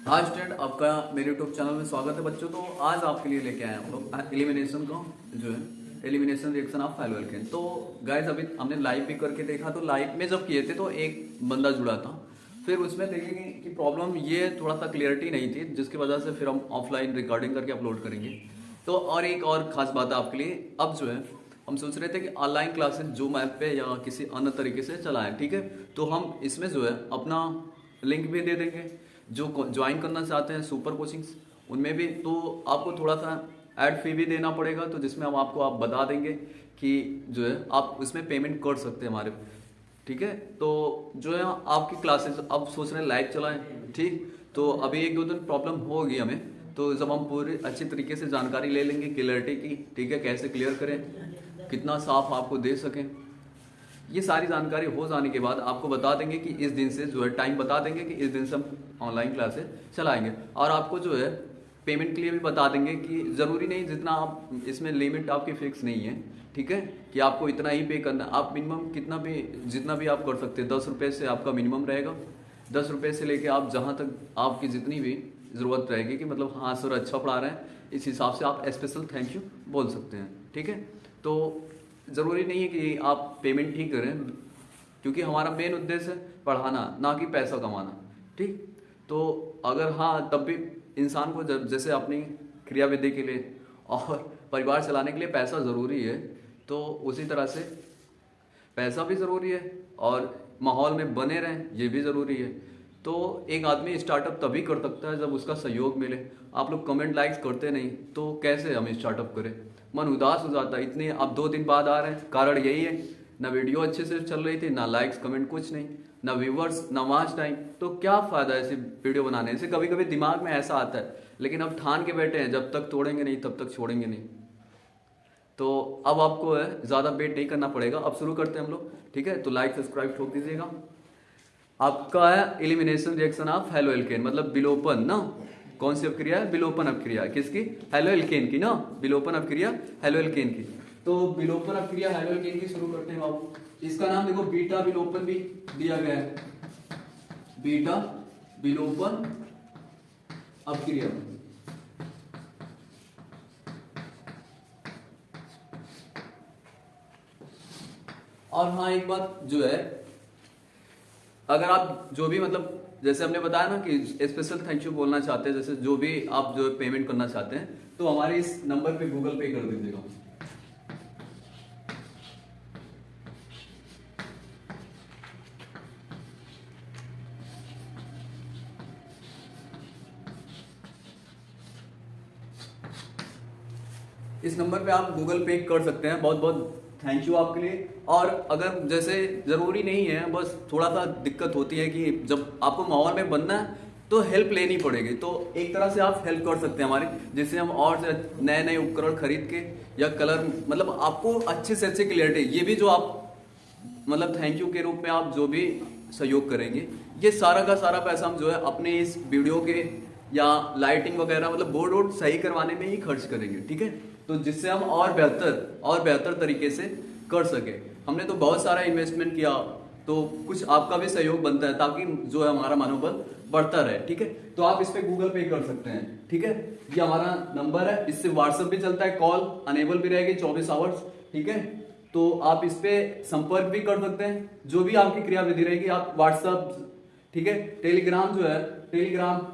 Hi student, आपका मेरे YouTube channel में स्वागत है बच्चों। तो आज आपके लिए लेके आए हम लोग एलिमिनेशन का जो है एलिमिनेशन रिएक्शन ऑफ फेलोएल्केन। तो गाइस अभी हमने लाइव भी करके देखा, तो लाइव में जब किए थे तो एक बंदा जुड़ा था। फिर उसमें देखेंगे कि प्रॉब्लम ये थोड़ा सा क्लियरिटी नहीं थी, जिसकी वजह से फिर हम ऑफलाइन रिकॉर्डिंग करके अपलोड करेंगे। तो और एक और खास बात है आपके लिए, अब जो है हम सोच रहे थे कि ऑनलाइन क्लासेस जूम ऐप पे या किसी अन्य तरीके से चलाएं, ठीक है। तो हम इसमें जो है अपना लिंक भी दे देंगे। जो ज्वाइन करना चाहते हैं सुपर कोचिंग्स, उनमें भी तो आपको थोड़ा सा ऐड फी भी देना पड़ेगा, तो जिसमें हम आपको आप बता देंगे कि जो है आप उसमें पेमेंट कर सकते हैं हमारे, ठीक है। तो जो है आपकी क्लासेस अब सोच रहे हैं लाइव चलाएं, ठीक। तो अभी एक दो दिन प्रॉब्लम होगी हमें, तो जब हम पूरी अच्छी तरीके से जानकारी ले लेंगे क्लियरिटी की, ठीक है, कैसे क्लियर करें, कितना साफ आपको दे सकें, ये सारी जानकारी हो जाने के बाद आपको बता देंगे कि इस दिन से जो है टाइम बता देंगे कि इस दिन से हम ऑनलाइन क्लासेस चलाएंगे। और आपको जो है पेमेंट के लिए भी बता देंगे कि ज़रूरी नहीं, जितना आप इसमें लिमिट आपकी फिक्स नहीं है, ठीक है, कि आपको इतना ही पे करना। आप मिनिमम कितना भी जितना भी आप कर सकते हैं, 10 रुपये से आपका मिनिमम रहेगा। 10 रुपये से लेके आप जहाँ तक आपकी जितनी भी ज़रूरत रहेगी कि मतलब हाँ सर अच्छा पढ़ा रहे हैं, इस हिसाब से आप स्पेशल थैंक यू बोल सकते हैं, ठीक है। तो ज़रूरी नहीं है कि आप पेमेंट ही करें, क्योंकि हमारा मेन उद्देश्य है पढ़ाना, ना कि पैसा कमाना, ठीक। तो अगर हाँ तब भी इंसान को जैसे अपनी क्रियाविधि के लिए और परिवार चलाने के लिए पैसा ज़रूरी है, तो उसी तरह से पैसा भी ज़रूरी है और माहौल में बने रहें ये भी ज़रूरी है। तो एक आदमी स्टार्टअप तभी कर सकता है जब उसका सहयोग मिले। आप लोग कमेंट लाइक्स करते नहीं तो कैसे हम स्टार्टअप करें, मन उदास हो जाता है। इतने अब 2 दिन बाद आ रहे हैं, कारण यही है, ना वीडियो अच्छे से चल रही थी, ना लाइक्स कमेंट कुछ नहीं, ना व्यूवर्स, ना वॉच टाइम। तो क्या फ़ायदा ऐसी वीडियो बनाने से। कभी कभी दिमाग में ऐसा आता है, लेकिन अब ठान के बैठे हैं जब तक तोड़ेंगे नहीं तब तक छोड़ेंगे नहीं। तो अब आपको है ज़्यादा वेट नहीं करना पड़ेगा, अब शुरू करते हैं हम लोग, ठीक है। तो लाइक सब्सक्राइब ठोक दीजिएगा। आपका है elimination reaction of halo alkane, मतलब विलोपन ना, कौन सी अपक्रिया है, विलोपन अपक्रिया, किसकी, हेलो एल्केन की ना, विलोपन अपक्रिया हेलो एल्केन की। तो विलोपन अपक्रिया हेलो एल्केन की शुरू करते हैं बाबू। इसका नाम देखो बीटा विलोपन भी दिया गया है, बीटा विलोपन अपक्रिया। और हाँ एक बात जो है, अगर आप जो भी मतलब जैसे हमने बताया ना कि स्पेशल थैंक यू बोलना चाहते हैं, जैसे जो भी आप जो पेमेंट करना चाहते हैं तो हमारे इस नंबर पे गूगल पे कर दीजिएगा। इस नंबर पे आप गूगल पे कर सकते हैं। बहुत बहुत थैंक यू आपके लिए। और अगर जैसे ज़रूरी नहीं है, बस थोड़ा सा दिक्कत होती है कि जब आपको माहौल में बनना है तो हेल्प लेनी पड़ेगी, तो एक तरह से आप हेल्प कर सकते हैं हमारी, जिससे हम और नए नए उपकरण खरीद के या कलर, मतलब आपको अच्छे से अच्छे क्लियरिटी, ये भी जो आप मतलब थैंक यू के रूप में आप जो भी सहयोग करेंगे, ये सारा का सारा पैसा हम जो है अपने इस वीडियो के या लाइटिंग वगैरह मतलब बोर्ड वोर्ड सही करवाने में ही खर्च करेंगे, ठीक है। तो जिससे हम और बेहतर तरीके से कर सके। हमने तो बहुत सारा इन्वेस्टमेंट किया, तो कुछ आपका भी सहयोग बनता है ताकि जो है हमारा मनोबल बढ़ता रहे, ठीक है। तो आप इस पे गूगल पे कर सकते हैं, ठीक है। ये हमारा नंबर है, इससे व्हाट्सएप भी चलता है, कॉल अनेबल भी रहेगी 24 आवर्स, ठीक है। तो आप इस पे संपर्क भी कर सकते हैं, जो भी आपकी क्रियाविधि रहेगी आप व्हाट्सएप, ठीक है। टेलीग्राम जो है, टेलीग्राम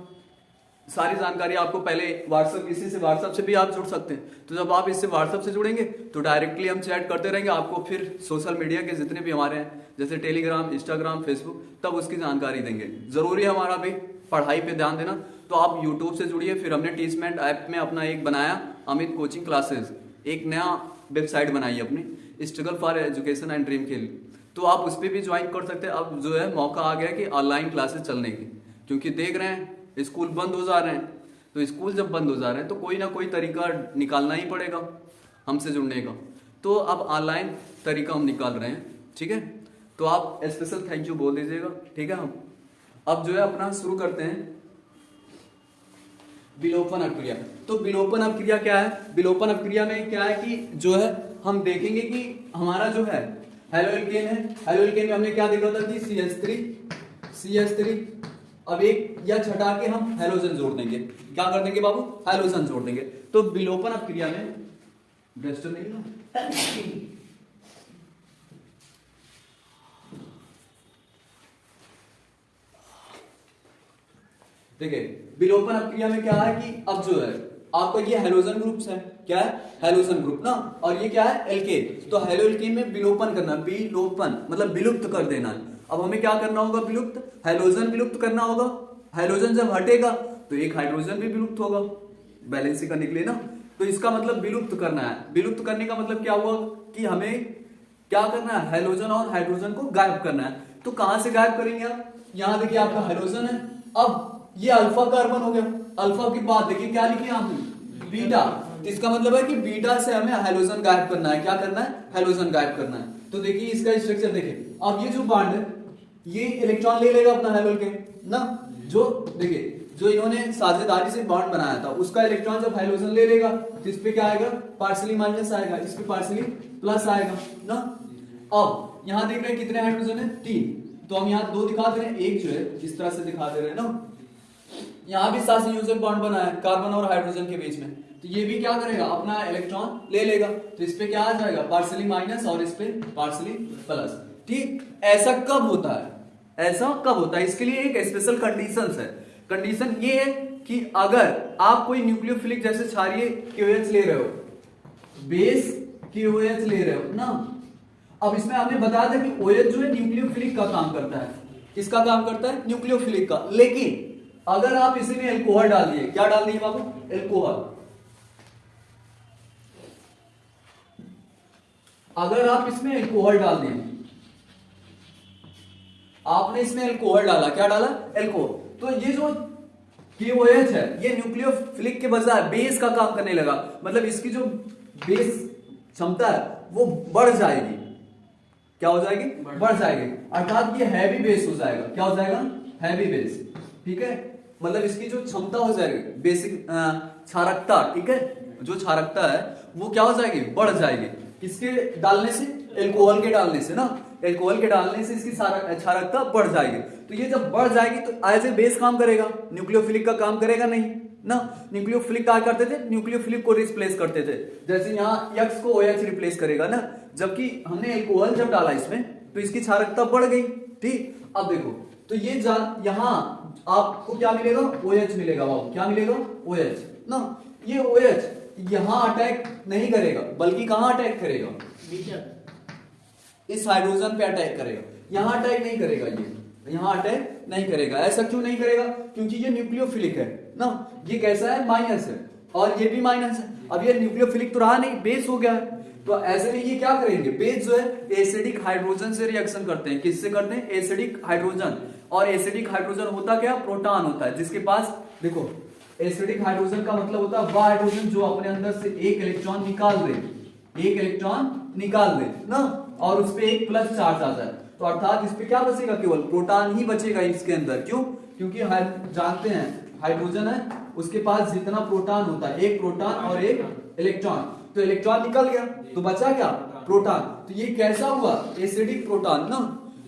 सारी जानकारी आपको पहले व्हाट्सएप, इसी से व्हाट्सएप से भी आप जुड़ सकते हैं। तो जब आप इससे व्हाट्सएप से जुड़ेंगे तो डायरेक्टली हम चैट करते रहेंगे, आपको फिर सोशल मीडिया के जितने भी हमारे हैं जैसे टेलीग्राम, इंस्टाग्राम, फेसबुक, तब उसकी जानकारी देंगे। जरूरी है हमारा भी पढ़ाई पे ध्यान देना, तो आप यूट्यूब से जुड़िए। फिर हमने टीचमेंट ऐप में अपना एक बनाया अमित कोचिंग क्लासेस, एक नया वेबसाइट बनाई अपनी struggle for education and dream के लिए, तो आप उस पर भी ज्वाइन कर सकते हैं। अब जो है मौका आ गया कि ऑनलाइन क्लासेस चलने की, क्योंकि देख रहे हैं स्कूल बंद हो जा रहे हैं, तो स्कूल जब बंद हो जा रहे हैं तो कोई ना कोई तरीका निकालना ही पड़ेगा हमसे जुड़ने का। तो अब ऑनलाइन तरीका हम निकाल रहे हैं, ठीक है। तो आप स्पेशल थैंक यू बोल दीजिएगा, ठीक है। हम अब जो है अपना शुरू करते हैं विलोपन अपक्रिया। तो विलोपन अपक्रिया क्या है, विलोपन अपक्रिया में क्या है कि जो है हम देखेंगे कि हमारा जो है हेलो एल्केन है, हेलो एल्केन में हमने क्या देखा था कि CH3 अब एक या छटा के हम हैलोजन जोड़ देंगे। क्या कर देंगे बाबू? हैलोजन जोड़ देंगे। तो विलोपन अपक्रिया में डस्टर नहीं ना, देखिए विलोपन अपक्रिया में क्या है कि अब जो है आपका ये हैलोजन ग्रुप्स है, क्या है? हैलोजन ग्रुप ना, और ये क्या है? एल्केन। तो हैलो एल्केन में विलोपन करना, विलोपन मतलब विलुप्त कर देना। अब हमें क्या करना होगा? विलुप्त, हैलोजन विलुप्त करना होगा। हैलोजन जब हटेगा तो एक हाइड्रोजन भी विलुप्त होगा, बैलेंसिंग करने के लिए ना। तो इसका मतलब विलुप्त करना है। विलुप्त करने का मतलब क्या हुआ कि हमें क्या करना है? हैलोजन और हाइड्रोजन को गायब करना है। तो कहां से गायब करेंगे आप? यहां देखिए आपका हाइड्रोजन है, अब ये अल्फा कार्बन हो गया। अल्फा के बाद देखिए क्या लिखे आपने? बीटा। तो इसका मतलब है कि बीटा से हमें हाइड्रोजन गायब करना है। क्या करना है? हाइड्रोजन गायब करना है। तो देखिए इसका स्ट्रक्चर देखिए, अब ये जो बॉन्ड है ये इलेक्ट्रॉन ले लेगा अपना हैलो के ना, जो देखिए जो इन्होंने साझेदारी से बॉन्ड बनाया था उसका इलेक्ट्रॉन जब हाइड्रोजन ले लेगा तो इस पे क्या आएगा? पार्शियली माइनस आएगा, इस पे पार्शियली प्लस आएगा ना। अब यहां देख रहे हैं कितने हाइड्रोजन है? 3। तो हम यहाँ 2 दिखा दे रहे हैं, एक जो है इस तरह से दिखा दे रहे हैं ना। यहां भी साथ संयोजक बॉन्ड बना है कार्बन और हाइड्रोजन के बीच में, तो ये भी क्या करेगा? अपना इलेक्ट्रॉन ले लेगा। तो इस पे क्या आ जाएगा? पार्शियली माइनस और इस पे पार्शियली प्लस। ठीक, ऐसा कब होता है? ऐसा कब होता है? इसके लिए एक स्पेशल कंडीशंस है। कंडीशन ये है कि अगर आप कोई न्यूक्लियोफिलिक जैसे क्षारीय KOH ले रहे हो, बेस KOH ले रहे हो ना। अब इसमें आपने बताया था कि OH जो है न्यूक्लियोफिलिक का काम करता है। किसका काम करता है? न्यूक्लियोफिलिक का। लेकिन अगर आप इसी में एल्कोहल डाल दिए, क्या डाल दिए बाबू? एल्कोहल। अगर आप इसमें एल्कोहल डाल दिए, आपने इसमें एल्कोहल डाला, क्या डाला? एल्कोहल। तो ये जो KOH है ये न्यूक्लियोफिलिक के बजाय बेस का काम करने लगा। मतलब इसकी जो बेस क्षमता है वो बढ़ जाएगी। क्या हो जाएगी? बढ़ जाएगी, अर्थात ये हैवी बेस हो जाएगा। क्या हो जाएगा? Heavy base. ठीक है, मतलब इसकी जो क्षमता हो जाएगी, बेसिक क्षारकता, ठीक है, जो क्षारकता है वो क्या हो जाएगी? बढ़ जाएगी। किसके डालने से? एल्कोहल के डालने से ना। एल्कोहल के डालने से इसकी क्षारकता बढ़ जाएगी। तो ये जब बढ़ जाएगी तो एज ए बेस काम करेगा, न्यूक्लियोफिलिक का काम करेगा नहीं ना। न्यूक्लियोफिलिक क्या करते थे? न्यूक्लियोफिलिक को रिप्लेस करते थे। जैसे यहाँ X को OH रिप्लेस करेगा ना, जबकि हमने एल्कोहल जब डाला इसमें तो इसकी क्षारकता बढ़ गई। ठीक, अब देखो तो ये यहाँ आपको क्या मिलेगा? OH मिलेगा। बाबू क्या मिलेगा? OH ना। ये OH यहां अटैक नहीं करेगा, बल्कि कहां अटैक करेगा? इस हाइड्रोजन पे अटैक करेगा। यहां अटैक नहीं करेगा, ये यहां अटैक नहीं करेगा। ऐसा क्यों नहीं करेगा? क्योंकि ये न्यूक्लियोफिलिक है ना। ये कैसा है? माइनस है, और ये भी माइनस है। अब ये न्यूक्लियोफिलिक तो रहा नहीं, बेस हो गया है। तो ऐसे में ये क्या करेंगे? बेस जो है एसिडिक हाइड्रोजन से रिएक्शन करते हैं। किससे करते हैं? Acidic hydrogen. और एसिडिक हाइड्रोजन होता क्या? प्रोटॉन होता है, जिसके पास देखो एसिडिक हाइड्रोजन का मतलब होता है वह हाइड्रोजन जो अपने अंदर से एक इलेक्ट्रॉन निकाल दे, एक इलेक्ट्रॉन निकाल दे ना, और उस पे एक प्लस चार्ज आ जाए। तो अर्थात इस पे क्या बचेगा? केवल प्रोटॉन ही बचेगा इसके अंदर। क्यों? क्योंकि जानते हैं हाइड्रोजन है उसके पास जितना प्रोटॉन होता है, एक प्रोटॉन और एक इलेक्ट्रॉन, तो इलेक्ट्रॉन निकल गया तो बचा क्या? प्रोटॉन। तो ये कैसा हुआ? एसिडिक प्रोटॉन ना।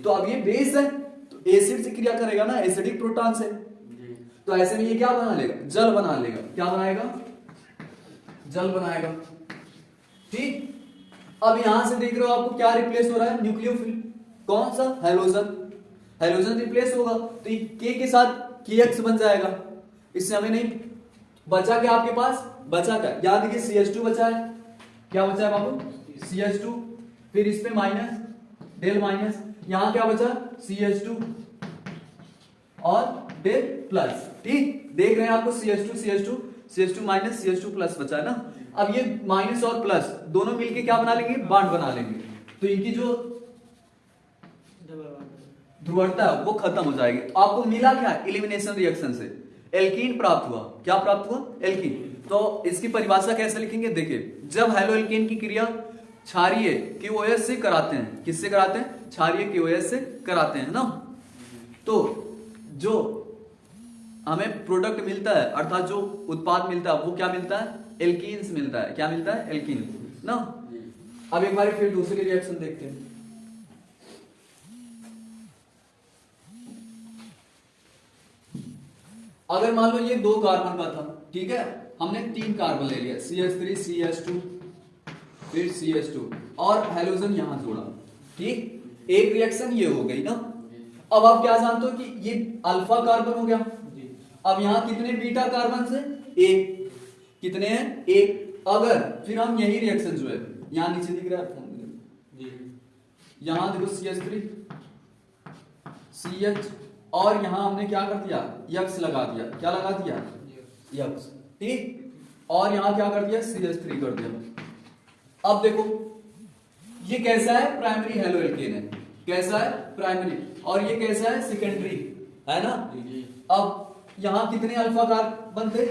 तो अब ये बेस है तो एसिड से क्रिया करेगा ना, एसिडिक प्रोटॉन से। तो ऐसे में ये क्या बना लेगा? जल बना लेगा। क्या बनाएगा? जल बनाएगा। ठीक, अब यहां से देख रहे हो आपको क्या रिप्लेस हो रहा है? न्यूक्लियोफिल। कौन सा? हैलोजन। हैलोजन रिप्लेस होगा तो ये K के साथ KX बन जाएगा। इससे हमें नहीं बचा क्या आपके पास? बचा क्या? याद देखिए CH2 बचा है। क्या बचा है बाबू? CH2। फिर इस पे माइनस, डेल माइनस। यहां क्या बचा? CH2 और डेल प्लस। ठीक, देख रहे हैं आपको CH2 CH2 CH2 minus CH2 plus बचा है ना। अब ये माइनस और प्लस दोनों मिलके क्या बना लेंगे? बॉन्ड बना लेंगे। तो इनकी जो ध्रुवता है वो खत्म हो जाएगी। तो आपको मिला क्या? एलिमिनेशन रिएक्शन से एल्कीन प्राप्त हुआ। क्या प्राप्त हुआ? एल्कीन। तो इसकी परिभाषा कैसे लिखेंगे? देखिए, जब हैलो एल्कीन की क्रिया क्षारीय KOH से कराते हैं, किससे कराते हैं? क्षारीय KOH से कराते हैं ना, तो जो हमें प्रोडक्ट मिलता है, अर्थात जो उत्पाद मिलता है वो क्या मिलता है? एल्कीन्स मिलता है। क्या मिलता है? एल्कीन ना। अब एक बार फिर दूसरी रिएक्शन देखते हैं। अगर मान लो ये 2 कार्बन का था, ठीक है, हमने 3 कार्बन ले लिया, CH3 CH2 फिर CH2 और हेलोजन यहां जोड़ा, ठीक, एक रिएक्शन ये हो गई ना। अब आप क्या जानते हो कि ये अल्फा कार्बन हो गया। अब यहां कितने बीटा कार्बन है? एक। कितने हैं? एक। अगर फिर हम यही रिएक्शन जो है यहां नीचे दिख रहा है फोन जी, यहां देखो CH3 CH और यहां हमने क्या कर दिया? यक्स लगा दिया। क्या लगा दिया? यक्स, ठीक। और यहां क्या कर दिया? CH3 कर दिया। अब देखो ये कैसा है? प्राइमरी हेलो एल्केन है। कैसा है? प्राइमरी। और ये कैसा है? सेकेंडरी, है ना। अब यहां कितने अल्फा कार्बन थे?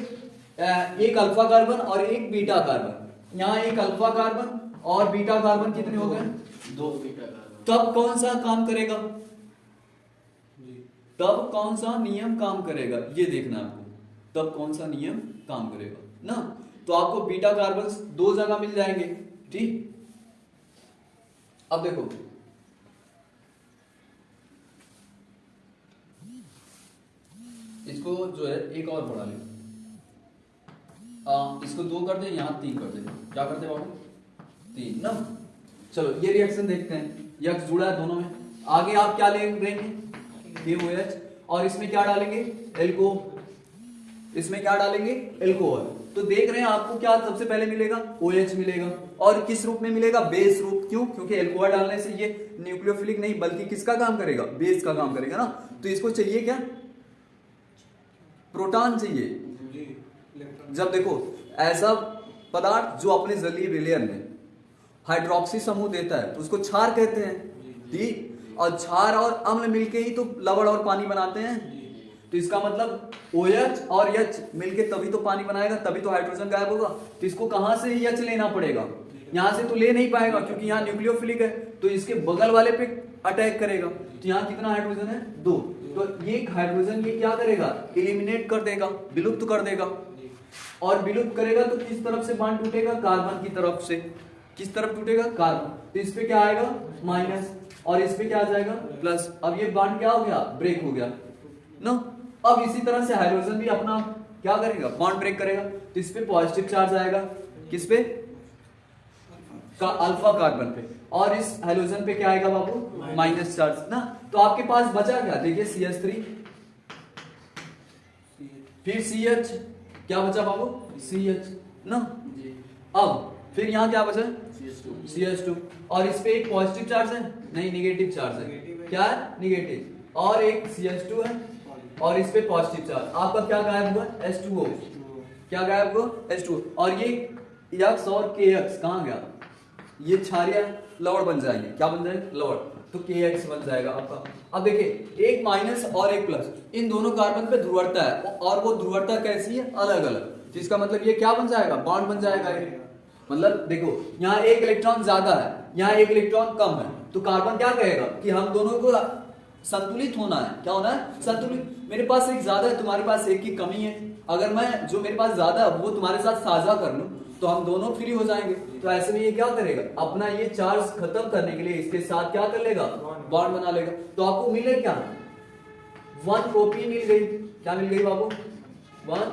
एक अल्फा कार्बन और एक बीटा कार्बन। यहां एक अल्फा कार्बन और बीटा कार्बन कितने हो गए? 2 बीटा कार्बन। तब कौन सा काम करेगा? तब कौन सा नियम काम करेगा ये देखना आपको। तब कौन सा नियम काम करेगा ना। तो आपको बीटा कार्बन 2 जगह मिल जाएंगे, ठीक। अब देखो इसको जो है एक और बढ़ा ले, इसको 2 कर दे, यहां 3 कर दे। क्या करते बाबू? 3 ना। चलो ये रिएक्शन देखते हैं। यक्स जुड़ा है दोनों में। आगे आप क्या लेंगे? KOH। और इसमें क्या डालेंगे? एल्को। इसमें क्या डालेंगे? एल्कोहल। तो देख रहे हैं आपको क्या सबसे पहले मिलेगा? OH मिलेगा। और किस रूप में मिलेगा? बेस रूप। क्यों? क्योंकि एल्कोहल डालने से ये न्यूक्लियोफिलिक नहीं बल्कि किसका काम करेगा? बेस का काम करेगा ना। तो इसको चाहिए क्या? प्रोटॉन चाहिए। जब देखो ऐसा पदार्थ जो अपने जलीय विलयन में हाइड्रोक्सी समूह देता है उसको क्षार कहते हैं, ठीक। और क्षार और अम्ल मिलके ही तो लवण और पानी बनाते हैं। तो इसका मतलब OH और H मिलके तभी तो पानी बनाएगा, तभी तो हाइड्रोजन गायब होगा। तो इसको कहां से H लेना पड़ेगा? यहां से तो ले नहीं पाएगा क्योंकि यहां न्यूक्लियोफिलिक है, तो इसके बगल वाले पे अटैक करेगा। तो यहां कितना हाइड्रोजन है? 2। तो ये हाइड्रोजन ये क्या करेगा? एलिमिनेट कर देगा, विलुप्त कर देगा। और विलुप्त करेगा तो किस तरफ से बॉन्ड टूटेगा? कार्बन की तरफ से। किस तरफ टूटेगा? कार्बन। तो इस पे क्या आएगा? माइनस। और इस पे क्या आ जाएगा? प्लस। अब ये बॉन्ड क्या हो गया? ब्रेक हो गया ना। अब इसी तरह से हाइड्रोजन भी अपना क्या करेगा? बॉन्ड ब्रेक करेगा। तो इस पे पॉजिटिव चार्ज आएगा। किस पे? अल्फा कार्बन पे। और इस हाइड्रोजन पे क्या आएगा बाबू? माइनस चार्ज ना। तो आपके पास बचा क्या? देखिए CH3 फिर CH, क्या बचा बाबू? CH ना। अब फिर यहां क्या बचा? CH2। और इस पे एक पॉजिटिव चार्ज है? नहीं, निगेटिव चार्ज है। क्या है? निगेटिव। और एक CH2 है और इस पे पॉजिटिव चार्ज। आपका क्या गायब हुआ? H2O। क्या गायब हुआ? H2O। और ये X और KX कहां गया? ये क्षारीय लवण बन जाएंगे। क्या बन जाएंगे? लवण। तो KX बन जाएगा आपका। अब देखिए एक माइनस और एक प्लस, इन दोनों कार्बन पे ध्रुवता है और वो ध्रुवता कैसी है? अलग अलग। तो इसका मतलब ये क्या बन जाएगा? बॉन्ड बन जाएगा ये। मतलब देखो यहाँ एक इलेक्ट्रॉन ज्यादा है, यहाँ एक इलेक्ट्रॉन कम है, तो कार्बन क्या कहेगा कि हम दोनों को संतुलित होना है। क्या होना है? संतुलित। मेरे पास एक ज्यादा है, तुम्हारे पास एक की कमी है। अगर मैं जो मेरे पास ज्यादा है वो तुम्हारे साथ साझा कर लूं तो हम दोनों फ्री हो जाएंगे। तो ऐसे में ये क्या करेगा? अपना ये चार्ज खत्म करने के लिए इसके साथ क्या कर लेगा? बॉन्ड बना लेगा। तो आपको मिले क्या? 1 प्रोपीन मिल गई। क्या मिल गई बाबू? 1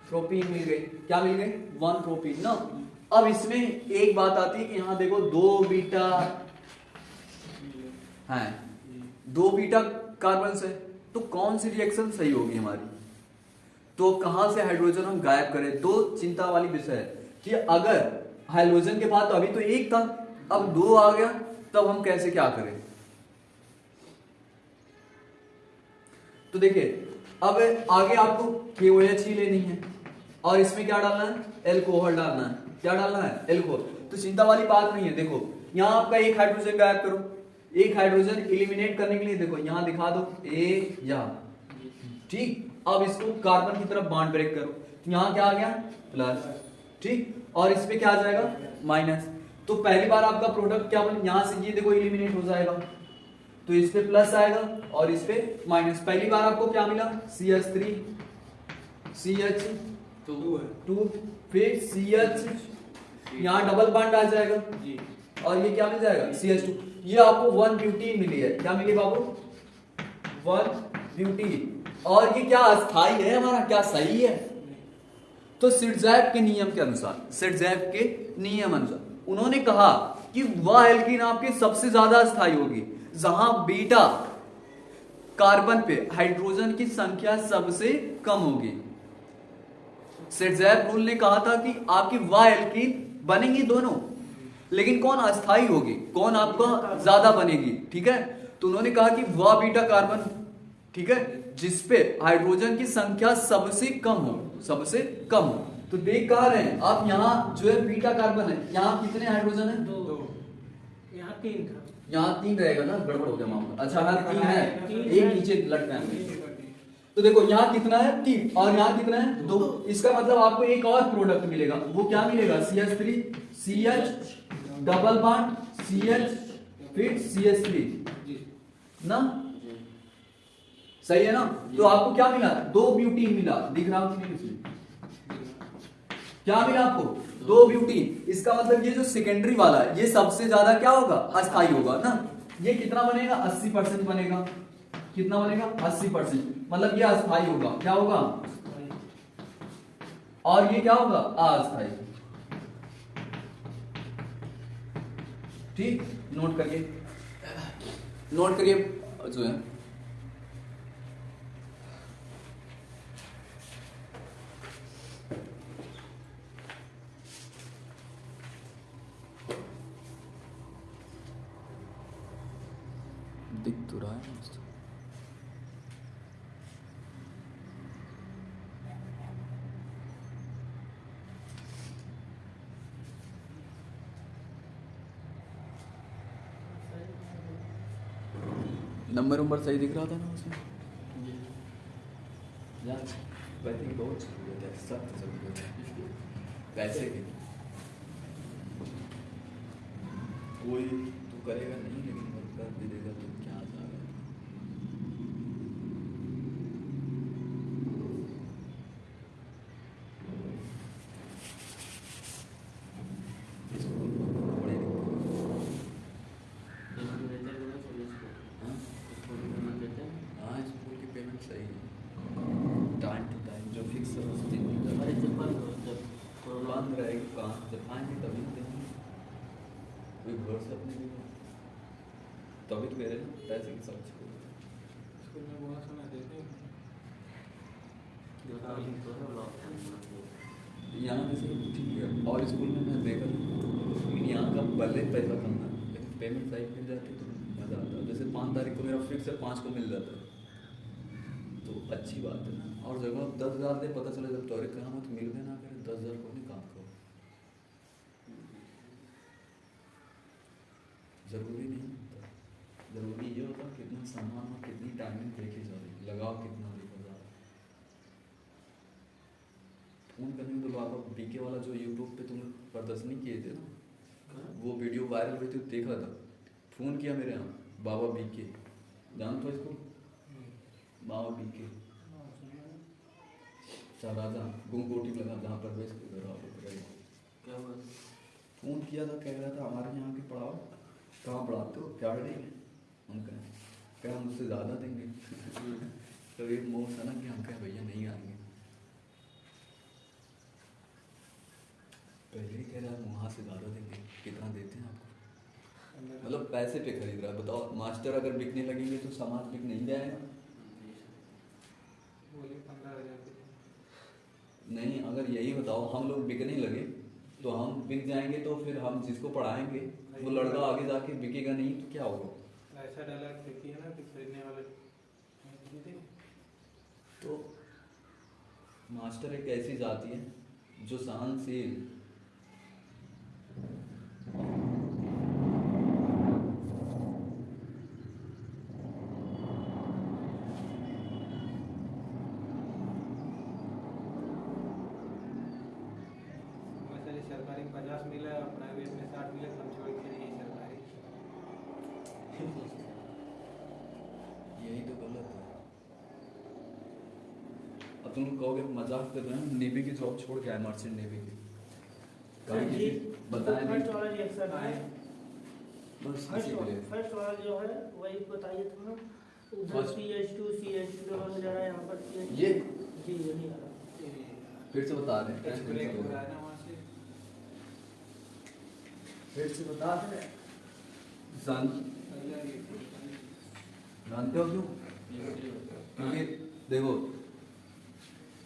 प्रोपीन मिल गई। क्या मिल गई? 1 प्रोपीन ना। अब इसमें एक बात आती है कि यहां देखो 2 बीटा है, 2 बीटा कार्बन से, तो कौन सी रिएक्शन सही होगी हमारी? तो कहां से हाइड्रोजन हम गायब करें? तो चिंता वाली विषय है कि अगर हाइड्रोजन के बाद तो अभी तो 1 था, अब 2 आ गया, तब हम कैसे क्या करें? तो देखिए अब आगे आपको KOH ही लेनी है और इसमें क्या डालना है? एल्कोहल डालना है। क्या डालना है? एल्कोहल। तो चिंता वाली बात नहीं है। देखो यहां आपका एक हाइड्रोजन गायब करो, एक हाइड्रोजन एलिमिनेट करने के लिए देखो यहां दिखा दो ए या, ठीक। अब इसको कार्बन की तरफ बॉन्ड ब्रेक करो, तो यहां क्या आ गया? प्लस, ठीक। और इस पे क्या आ जाएगा? माइनस। तो पहली बार आपका प्रोडक्ट क्या बन, यहां से ये देखो एलिमिनेट हो जाएगा, तो इस पे प्लस आएगा और इस पे माइनस। पहली बार आपको क्या मिला? CH3 CH2 फिर CH, यहाँ डबल बॉन्ड आ जाएगा और ये क्या मिल जाएगा? CH2। ये आपको 1 ब्यूटीन मिली है। क्या मिली बाबू? 1 ब्यूटीन। और ये क्या अस्थाई है हमारा, क्या सही है? तो सिरजैब के नियम के अनुसार, सिरजैब के नियम अनुसार उन्होंने कहा कि वह एल्कीन आपकी सबसे ज्यादा अस्थाई होगी जहां बीटा कार्बन पे हाइड्रोजन की संख्या सबसे कम होगी। सिरजैब रूल ने कहा था कि आपकी वह एल्कीन बनेंगी दोनों, लेकिन कौन अस्थाई होगी, कौन आपका ज्यादा बनेगी, ठीक है? तो उन्होंने कहा कि वह बीटा कार्बन, ठीक है, जिसपे हाइड्रोजन की संख्या सबसे कम हो, सबसे कम हो। तो देख कहा रहे हैं आप, यहाँ जो है बीटा कार्बन है, यहाँ कितने हाइड्रोजन है? 2, यहाँ 3 था, यहाँ 3 रहेगा ना, गड़बड़ हो गया मामला। अच्छा हाँ 3 है, एक नीचे लटका है। तो देखो यहाँ कितना है 3 और यहाँ कितना है 2। इसका मतलब आपको एक और प्रोडक्ट मिलेगा, वो क्या मिलेगा? CH3 CH double bond CH फिर CH3 ना, सही है ना? तो आपको क्या मिला? 2 ब्यूटीन मिला, दिख रहा हो कि नहीं? क्या मिला आपको? 2 ब्यूटीन। इसका मतलब ये जो सेकेंडरी वाला है ये सबसे ज्यादा क्या होगा? अस्थाई होगा ना। ये कितना बनेगा? 80% बनेगा। कितना बनेगा? 80%। मतलब ये अस्थाई होगा, क्या होगा? और ये क्या होगा? अस्थाई। ठीक, नोट करिए, नोट करिए जो है। दिख तो रहा है दोस्तों। नंबर सही दिख रहा था ना उसमें? यार वैसे ही बहुत जरूरत है, सख्त जरूरत है पैसे की। कोई तो करेगा नहीं, लेकिन कर भी देगा तो क्या जाएगा। सही है, टाइम टू टाइम जो फिक्स है उस दिन बंद रहेगी, कहाँ जब आएंगे तभी देंगे, कोई भरोसा अपने भी तभी तो कह रहे हैं पैसे की सब छोड़। स्कूल में बोला सुना देते यहाँ जैसे ठीक है, और स्कूल में मैं देखा, लेकिन यहाँ का भले पैसा कम है लेकिन पेमेंट टाइप मिल जाती तो मज़ा आता। जैसे 5 तारीख को मेरा फिक्स है, 5 को मिल जाता है तो अच्छी बात है ना। और जगह 10,000 दे, पता चले जब त्वरित काम है तो मिल भी ना करें, 10,000 को नहीं काम करो, ज़रूरी नहीं होता। ज़रूरी ये होता कितना सामान और कितनी टाइमिंग देखी जा रही, लगाओ कितना देखा जा रहा। फोन करने में तो बाबा बीके वाला जो यूट्यूब पे तुम प्रदर्शनी किए थे ना, वो वीडियो वायरल हुई थी, देखा था। फ़ोन किया मेरे यहाँ बाबा बीके, जानते हो इसको? बाबा बीके राजा गुमकोटी लगा जहाँ प्रवेश क्या हुआ? फ़ोन किया था, कह रहा था हमारे यहाँ के पढ़ाओ, कहाँ पढ़ाते हो, क्या देंगे? हम कहें हम उससे ज़्यादा देंगे तो ये मोह था ना कि हम कहें भैया नहीं आएंगे, पहले ही कह रहा है वहाँ से ज़्यादा देंगे। कितना देते हैं आपको? मतलब पैसे पे खरीद रहा है। बताओ मास्टर अगर बिकने लगेंगे तो समाज बिक नहीं जाएगा? नहीं, अगर यही बताओ हम लोग बिकने लगे तो हम बिक जाएंगे, तो फिर हम जिसको पढ़ाएंगे वो लड़का आगे जाके बिकेगा नहीं तो क्या होगा? ऐसा डायलॉग देखिए ना कि खरीदने वाले तो मास्टर एक ऐसी जाति है जो सहनशील, सरकारी 50 मिला और प्राइवेट में 60 मिले, सब छोड़ के यही सरकारी। यही तो गलत है। अब तुम कहोगे मजाक कर रहे हैं, नेवी की जॉब छोड़ के आए, मर्चेंट नेवी की बताया फर्स्ट वाला रिएक्शन है, बस इसी के लिए। फर्स्ट वाला जो है वही बताइए तो ना। उधर CH2 CH2 डबल जा रहा है, यहाँ पर CH2 ये जी ये नहीं आ रहा। फिर से बता रहे टच ब्रेक हो रहा है ना वहाँ से। फिर से बता रहे जानते हो क्यों? क्योंकि देखो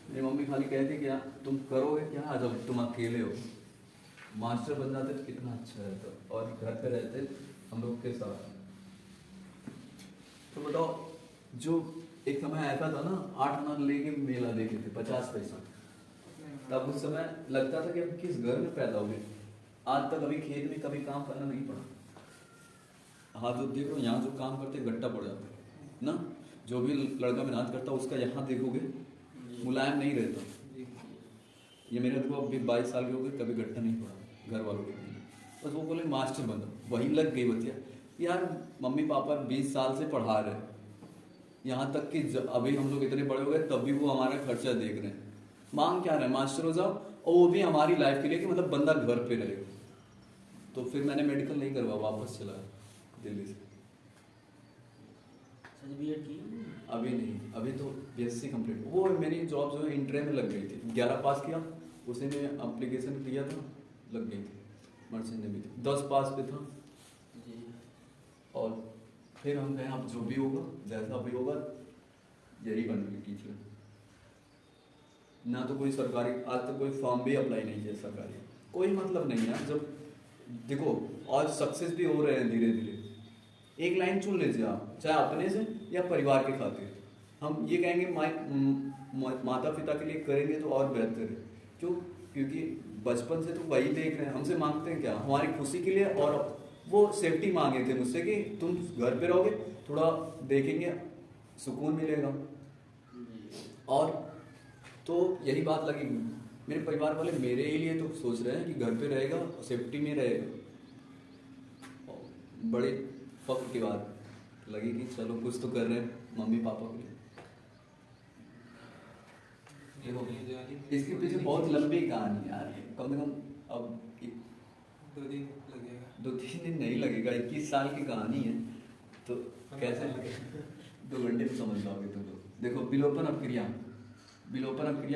मेरी मम्मी खाली कहती क्या तुम करोगे क्या जब तुम अकेले हो, मास्टर बन जाते तो कितना अच्छा रहता, और घर पे रहते हम लोग के साथ। तो बताओ जो एक समय ऐसा था ना 8 आना लेके मेला देखे थे 50 पैसा, तब उस समय लगता था कि अब किस घर में पैदा हो गए। आज तक अभी खेत में कभी काम करना नहीं पड़ा। हाँ तो देखो यहाँ जो काम करते गट्टा पड़ जाता है ना, जो भी लड़का मेहनत करता उसका यहाँ देखोगे मुलायम नहीं रहता। ये मेरे को अभी 22 साल के हो गए, कभी गट्टा नहीं पड़ा घर वालों के। बस वो बोले मास्टर बनो, वही लग गई बतिया। यार मम्मी पापा 20 साल से पढ़ा रहे, यहाँ तक कि अभी हम लोग इतने बड़े हो गए तब भी वो हमारा खर्चा देख रहे हैं। मांग क्या रहे मास्टर हो जाओ, और वो भी हमारी लाइफ के लिए कि मतलब बंदा घर पे रहेगा। तो फिर मैंने मेडिकल नहीं करवा, वापस चला दिल्ली से। बीएड की अभी नहीं, अभी तो BSc कंप्लीट। वो मेरी जॉब जो है इंटर में लग गई थी, 11 पास किया, उसी में एप्लीकेशन दिया था, लग गई थी। मर्चेंट नेवी थी, 10 पास पे था जी। और फिर हम गए अब जो भी होगा जैसा भी होगा यही बनूंगी टीचर। ना तो कोई सरकारी, आज तक कोई फॉर्म भी अप्लाई नहीं किया सरकारी, कोई मतलब नहीं है। जब देखो और सक्सेस भी हो रहे हैं धीरे धीरे, एक लाइन चुन लीजिए आप, चाहे अपने से या परिवार के खातिर। हम ये कहेंगे माता पिता के लिए करेंगे तो और बेहतर है। क्यों? क्योंकि बचपन से तो वही देख रहे हैं, हमसे मांगते हैं क्या, हमारी खुशी के लिए। और वो सेफ्टी मांगे थे मुझसे कि तुम घर पे रहोगे, थोड़ा देखेंगे, सुकून मिलेगा। और तो यही बात लगी, मेरे परिवार वाले मेरे ही लिए तो सोच रहे हैं कि घर पे रहेगा, सेफ्टी में रहेगा। बड़े फख्र की बात लगी कि चलो कुछ तो कर रहे हैं मम्मी पापा के लिए। देखो इसके पीछे बहुत लंबी कहानी है यार, कम से कम अब 2 दिन लगेगा। 2-3 दिन नहीं लगेगा, 21 साल की कहानी है तो कैसे 2 घंटे में समझ जाओगे तुम लोग। देखो विलोपन अपक्रिया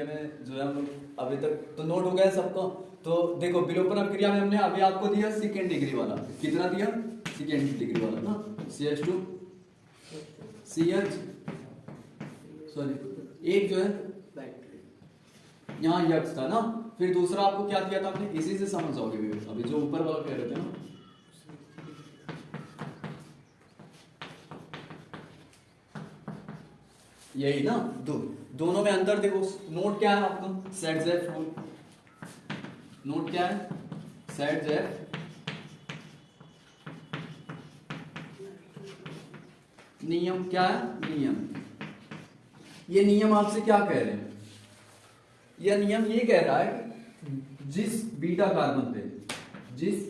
में जो है हम लोग अभी तक तो नोट हो गया सबको। तो देखो विलोपन अपक्रिया में हमने अभी आपको दिया 2nd डिग्री वाला, कितना दिया 2nd डिग्री वाला ना, CH2 CH सॉरी एक जो है यहाँ यक्स था ना, फिर दूसरा आपको क्या दिया था आपने, इसी से समझ जाओगे अभी जो ऊपर वाला कह रहे थे ना। यही ना, दोनों में अंतर देखो। नोट क्या है आपका, सेट जेफ रूल। नोट क्या है, सेट जेफ नियम। क्या है नियम? ये नियम आपसे क्या कह रहे हैं? यह नियम ये कह रहा है कि जिस बीटा कार्बन पे, जिस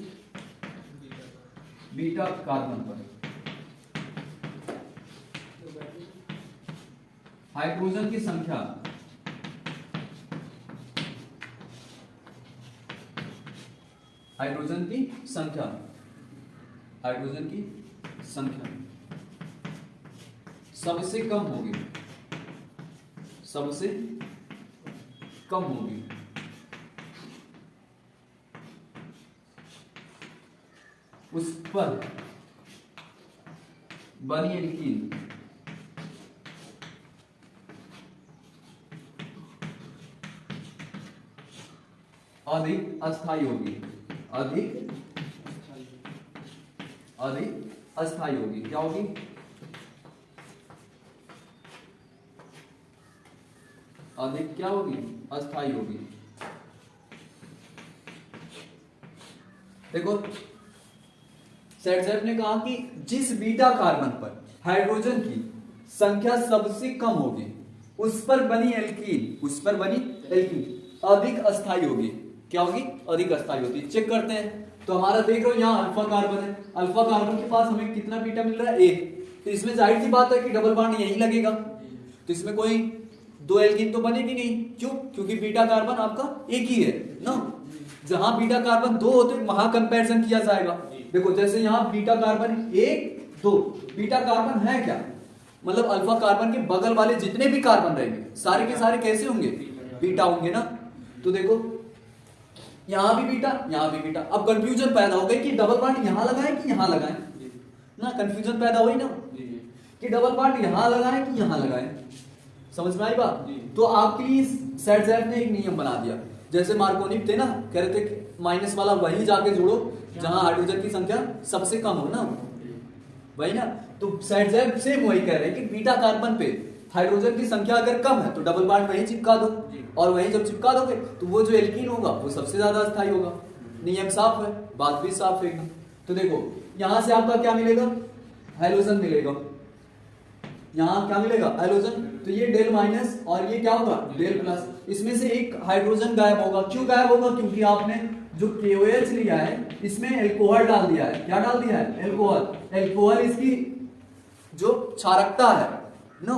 बीटा कार्बन पर हाइड्रोजन की संख्या हाइड्रोजन की संख्या सबसे कम होगी, उस पर बनी एल्कीन अधिक अस्थायी होगी, अस्थायी होगी। क्या होगी? अधिक क्या होगी? अस्थायी होगी। देखो सेटजेफ ने कहा कि जिस बीटा कार्बन पर हाइड्रोजन की संख्या सबसे कम होगी उस पर बनी एल्कीन अधिक अस्थायी होगी। क्या होगी? अधिक अस्थायी होती। चेक करते हैं तो हमारा देख रहे हो यहाँ अल्फा कार्बन है, अल्फा कार्बन के पास हमें कितना बीटा मिल रहा है? 1। तो इसमें जाहिर सी बात है कि डबल बॉन्ड यहीं लगेगा, तो इसमें कोई 2 एल्कीन तो बनेगी नहीं। क्यों? क्योंकि बीटा कार्बन आपका एक ही है ना। जहां बीटा कार्बन 2 होते वहां कंपैरिजन किया जाएगा। देखो जैसे यहाँ बीटा कार्बन 1 2, बीटा कार्बन है क्या? मतलब अल्फा कार्बन के बगल वाले जितने भी कार्बन रहेंगे सारे के सारे कैसे होंगे, बीटा होंगे ना। तो देखो यहां भी बीटा, यहां भी बीटा। अब कंफ्यूजन पैदा हो गई कि डबल बॉन्ड यहां लगाएं कि यहां लगाएं ना, कंफ्यूजन पैदा हुई ना कि डबल बॉन्ड यहां लगाएं कि यहां लगाएं। समझ में आई बात? तो आपके लिए सेट जैफ ने एक नियम बना दिया, जैसे मार्कोनी थे ना, कह रहे थे कि माइनस वाला वही जाके जोड़ो जहां हाइड्रोजन की संख्या सबसे कम हो ना, वही ना। तो सेट जैफ सेम वही कह रहे हैं कि बीटा कार्बन पे हाइड्रोजन की संख्या अगर कम है तो डबल बॉन्ड वहीं चिपका दो, और वहीं जब चिपका दोगे तो वो जो एल्कीन होगा वो सबसे ज्यादा अस्थायी होगा। नियम साफ है, बात भी साफ है एकदम। तो देखो यहां से आपका क्या मिलेगा, हाइड्रोजन मिलेगा, यहां क्या मिलेगा, हाइड्रोजन। तो ये डेल माइनस और ये क्या होगा, डेल प्लस। इसमें से एक हाइड्रोजन गायब होगा। क्यों गायब होगा, क्योंकि आपने जो KOH लिया है इसमें एल्कोहल डाल दिया है। क्या डाल दिया है, एल्कोहल। एल्कोहल इसकी जो क्षारकता है नो,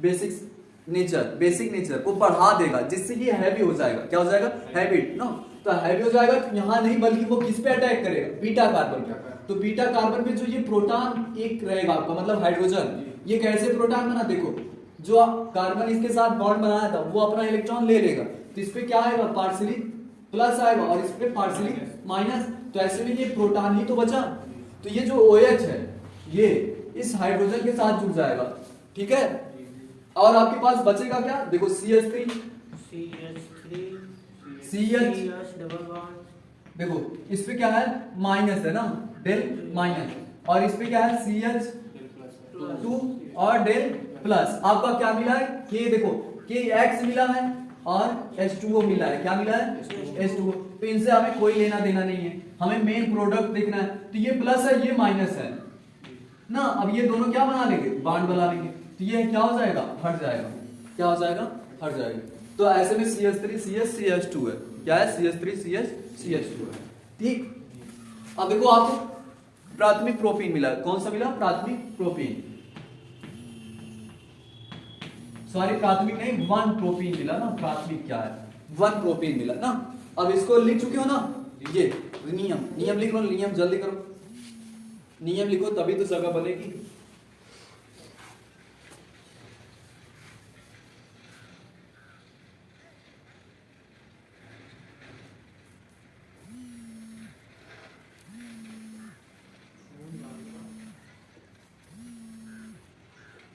बेसिक नेचर को बढ़ा देगा, जिससे ये हैवी हो जाएगा। क्या हो जाएगा, हैवी नो। तो हैवी हो जाएगा तो यहां नहीं बल्कि वो किस पे अटैक करेगा, बीटा कार्बन पे। तो बीटा कार्बन पे जो ये प्रोटॉन एक रहेगा आपका, मतलब हाइड्रोजन, ये कैसे प्रोटॉन बना, देखो जो कार्बन इसके साथ बॉन्ड बनाया था वो अपना इलेक्ट्रॉन ले लेगा, तो इस पे क्या आएगा, पार्शियली प्लस आएगा और इस पे पार्शियली माइनस। तो ऐसे में ये प्रोटॉन ही तो बचा। तो ये जो OH है ये इस हाइड्रोजन के साथ जुड़ जाएगा, ठीक है। और आपके पास बचेगा क्या, देखो CH3 CH डबल बॉन्ड। देखो इस पे क्या है, माइनस है ना, डेल माइनस, और इस पे क्या है CH2 और डेल प्लस। आपका क्या मिला है, K, देखो KX मिला है और H2O मिला है। क्या मिला है, H2O। तो इनसे हमें कोई लेना देना नहीं है, हमें मेन प्रोडक्ट देखना है। तो ये प्लस है ये माइनस है ना, अब ये दोनों क्या बना लेंगे, बॉन्ड बना लेंगे। तो ये क्या हो जाएगा, हट जाएगा। क्या हो जाएगा, हट जाएगा। तो ऐसे में CH3 CH CH2 है। क्या है, CH3 CH CH2 है, ठीक। अब देखो आपको प्राथमिक प्रोपीन मिला, कौन सा मिला, प्राथमिक प्रोपीन, सॉरी प्राथमिक नहीं, 1 प्रोपीन मिला ना। प्राथमिक क्या है, 1 प्रोपीन मिला ना। अब इसको लिख चुके हो ना, ये नियम लिख लो, नियम जल्दी करो, नियम लिखो तभी तो जगह बनेगी।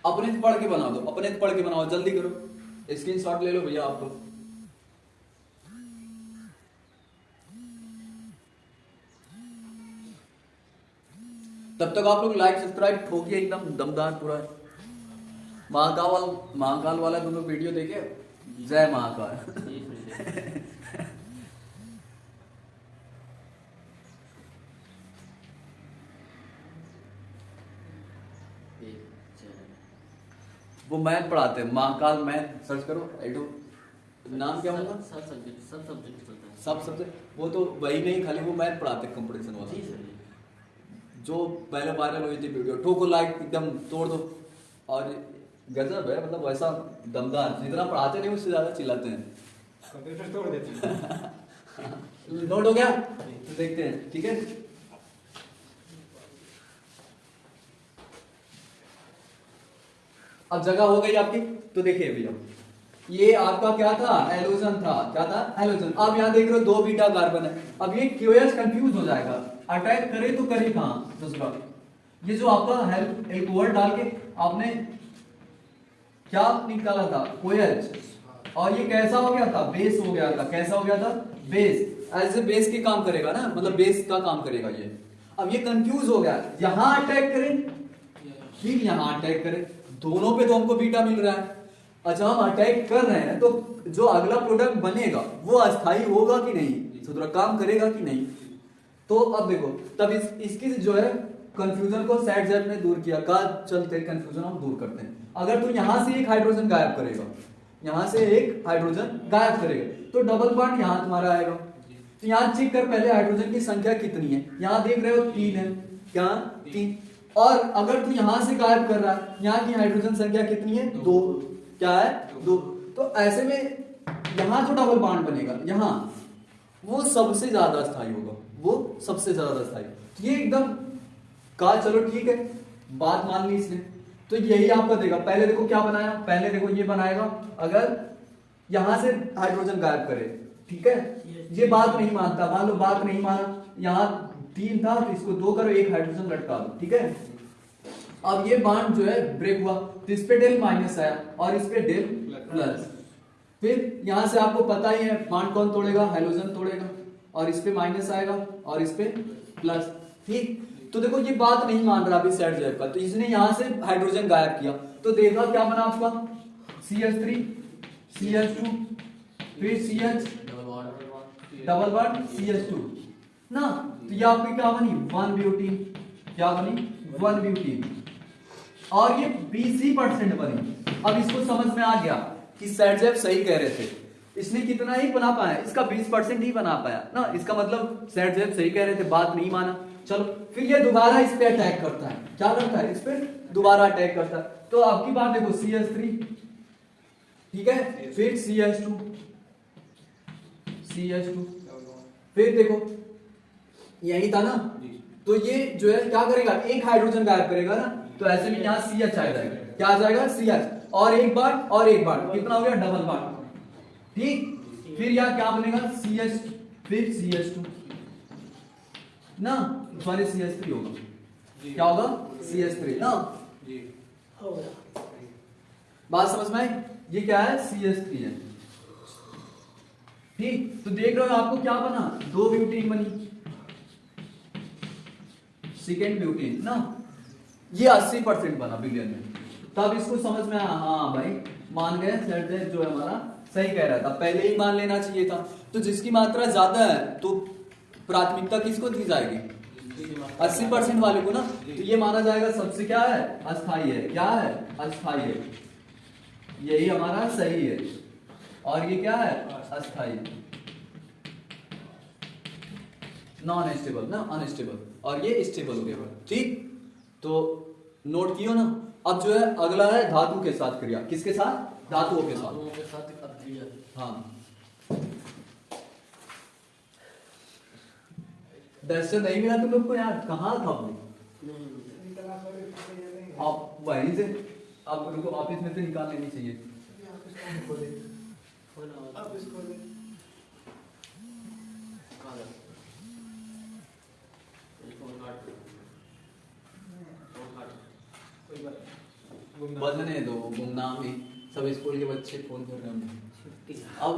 अपने पढ़ के बना दो, अपने पढ़ के बनाओ, जल्दी करो, स्क्रीनशॉट ले लो भैया आप लोग। तब तक आप लोग लाइक सब्सक्राइब ठोकिए एकदम दमदार पूरा। महाकाल वाला तुम लोग वीडियो देखे, जय महाकाल। वो मैथ पढ़ाते हैं, महाकाल मैथ सर्च करो, एडो नाम क्या होगा, सब सब्जेक्ट चलता है, सब सब्जेक्ट। वो तो वही नहीं, खाली वो मैथ पढ़ाते हैं कंपटीशन वाला। जी सर। जो पहले वायरल हुई थी वीडियो, ठोको लाइक एकदम तोड़ दो। और गजब है, मतलब वैसा दमदार, जितना पढ़ाते नहीं उससे ज्यादा चिल्लाते हैं। कंप्यूटर तोड़ देते हैं। नोट हो गया, तो देखते हैं, ठीक है। अब जगह हो गई आपकी, तो देखिए भैया ये आपका क्या था, एलोजन था। क्या था, एलोजन। अब यहाँ देख रहे हो 2 बीटा कार्बन है। अब ये QH कंफ्यूज हो जाएगा, अटैक करे तो करे कहां, दूसरा ये जो आपका एल्कोहल डाल के आपने क्या निकाला था, OH, और ये कैसा हो गया था, बेस हो गया था। कैसा हो गया था, बेस। एज ए बेस के काम करेगा ना, मतलब बेस का काम करेगा ये। अब ये कंफ्यूज हो गया, यहां अटैक करे फिर यहां अटैक करे, दोनों पे तो हमको बीटा मिल रहा है। अच्छा हम अटैक कर रहे हैं तो जो अगला प्रोडक्ट बनेगा वो अस्थायी होगा कि नहीं, दूसरा काम करेगा कि नहीं। तो अब देखो तब इसकी जो है कंफ्यूजन को सेट जेट ने दूर किया, कहा चल तेरे कंफ्यूजन हम दूर करते हैं। अगर तू यहां से एक हाइड्रोजन गायब करेगा, यहां से एक हाइड्रोजन गायब करेगा तो डबल बॉन्ड यहां तुम्हारा आएगा। तो यहां चेक कर पहले हाइड्रोजन की संख्या कितनी है, यहां देख रहे हो 3 है, क्या 3। और अगर तू यहां से गायब कर रहा है, यहां की हाइड्रोजन संख्या कितनी है, 2। क्या है, 2। तो ऐसे में यहां जो डबल बॉन्ड बनेगा यहां, वो सबसे ज्यादा स्थायी होगा, वो सबसे ज्यादा स्थायी। ये एकदम कहा चलो ठीक है, बात मान ली इसने। तो यही आपको देगा। पहले देखो क्या बनाया, पहले देखो ये बनाएगा अगर यहां से हाइड्रोजन गायब करे, ठीक है, ये बात नहीं मानता, मान लो बात नहीं माना, यहाँ 3 था तो इसको 2 करो, 1 हाइड्रोजन लटका दो, ठीक है। अब ये बॉन्ड जो है ब्रेक हुआ तो इस पे डेल माइनस आया और इस पे डेल प्लस। फिर यहां से आपको पता ही है बॉन्ड कौन तोड़ेगा, हाइड्रोजन तोड़ेगा, और इस पे माइनस आएगा और इस पे प्लस, ठीक। तो देखो ये बात नहीं मान रहा अभी सेट जैब का, तो इसने यहां से हाइड्रोजन गायब किया, तो देखा क्या बना आपका CH3 CH2 फिर CH डबल बॉन्ड CH2 ना, तो ये आपकी क्या बनी 1 ब्यूटीन, क्या बनी 1 ब्यूटीन, और ये 20% बनी। अब इसको समझ में आ गया कि सेट जैब सही कह रहे थे, इसने कितना ही बना पाया, इसका 20% ही बना पाया ना, इसका मतलब सेट जैब सही कह रहे थे, बात नहीं माना। चलो फिर ये दोबारा इस पे अटैक करता है, क्या करता है, इस पे दोबारा अटैक करता है। तो आपकी बात देखो CH3, ठीक है, फिर CH2 फिर देखो यही था ना, तो ये जो है क्या करेगा, एक हाइड्रोजन गायब करेगा ना, तो ऐसे में यहाँ CH आ जाएगा, क्या आ जाएगा CH, और एक बार कितना हो गया डबल बॉन्ड, ठीक। फिर यहाँ क्या बनेगा CH फिर CH2 ना, सॉरी CH3 होगा, क्या होगा CH3 ना, बात समझ में आई, ये क्या है CH3 है, ठीक। तो देख रहे हो आपको क्या बना, 2 ब्यूटीन बनी, सेकेंड ब्यूटीन ना, ये 80% बना बिलियन में। तब इसको समझ में आया, हाँ भाई मान गए सेट जैब जो है हमारा सही कह रहा था, पहले ही मान लेना चाहिए था। तो जिसकी मात्रा ज्यादा है तो प्राथमिकता किसको दी जाएगी, 80% वाले को ना, तो ये माना जाएगा सबसे क्या है अस्थाई है, क्या है अस्थाई है, यही हमारा सही है, और ये क्या है अस्थाई, नॉन स्टेबल ना, अनस्टेबल, और ये स्टेबल हो गया, ठीक। तो नोट कियो ना। अब जो है अगला है धातु के साथ क्रिया, किसके साथ, धातुओं के साथ, हाँ। दर्शन नहीं मिला तुम लोग को यार, कहाँ था आप वहीं से, अब रुको ऑफिस में से निकाल लेनी चाहिए। बदलने दो, गुमनाम ही सब स्कूल के बच्चे फोन कर रहे हैं, अब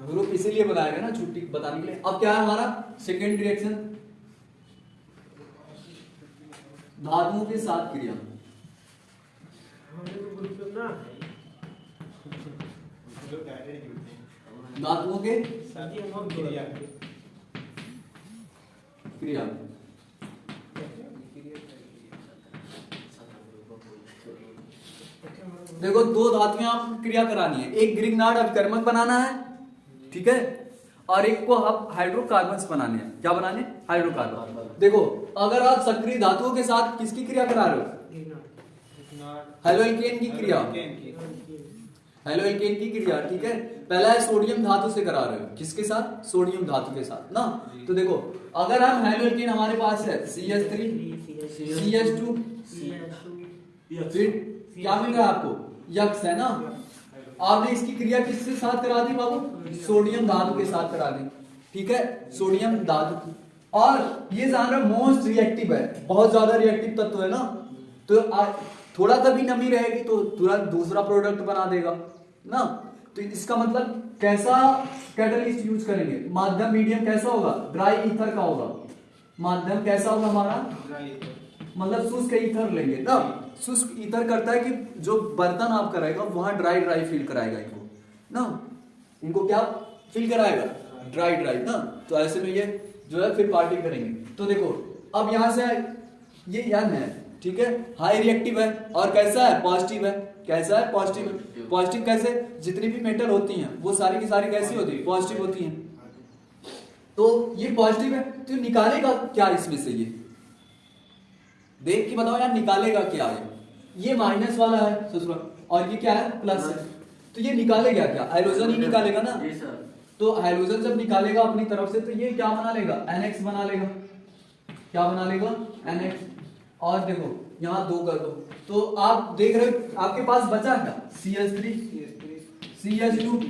ग्रुप इसीलिए बनाया गया ना छुट्टी बताने के लिए। अब क्या है हमारा सेकेंड रिएक्शन, धातुओं के साथ क्रिया, धातुओं के क्रिया, देखो 2 धातुएं आप क्रिया करानी है, एक ग्रिग्नार्ड अभिकर्मक बनाना है, ठीक है, और एक को आप हाइड्रोकार्बन्स बनाने हैं, क्या बनाने, हाइड्रोकार्बन। देखो अगर आप सक्रिय धातुओं के साथ किसकी क्रिया करा रहे हो, हेलोएल्केन की क्रिया, हेलोएल्केन की क्रिया, ठीक है। पहला है सोडियम धातु से करा रहे हो, किसके साथ, सोडियम धातु के साथ ना। तो देखो अगर हम हेलोएल्केन हमारे पास है CH3 CH2 फिर क्या मिल रहा है आपको, यक्स है ना, आपने इसकी क्रिया किसके साथ करा दी बाबू, सोडियम धातु के साथ करा दी, ठीक है, सोडियम धातु। और ये जान रहा मोस्ट रिएक्टिव है, बहुत ज्यादा रिएक्टिव तत्व है ना, तो थोड़ा सा भी नमी रहेगी तो तुरंत दूसरा प्रोडक्ट बना देगा ना। तो इसका मतलब कैसा कैटलिस्ट यूज करेंगे, माध्यम मीडियम कैसा होगा, ड्राई ईथर का होगा, माध्यम कैसा होगा हमारा, मतलब शुष्क ईथर लेंगे ना। शुष्क ईथर करता है कि जो बर्तन आप कराएगा वहां ड्राई ड्राई फील कराएगा इनको ना, इनको क्या फील कराएगा, ड्राई ड्राई ना। तो ऐसे में ये जो है फिर पार्टी करेंगे। तो देखो अब यहां से ये N है, ठीक है, हाई रिएक्टिव है और कैसा है, पॉजिटिव है, कैसा है, पॉजिटिव है। पॉजिटिव कैसे, जितनी भी मेटल होती हैं वो सारी की सारी कैसी होती है, पॉजिटिव होती हैं। तो ये पॉजिटिव है, तो निकालेगा क्या इसमें से, ये देख के बताओ यार निकालेगा क्या है, ये माइनस वाला है ससुरा और ये क्या है प्लस है, तो ये निकालेगा क्या, हाइड्रोजन ही निकालेगा ना। तो हाइड्रोजन जब निकालेगा अपनी तरफ से तो ये क्या बना लेगा, NX बना लेगा, क्या बना लेगा, NX। और देखो यहाँ 2 कर दो, तो आप देख रहे हो आपके पास बचा क्या, CH3 CH2,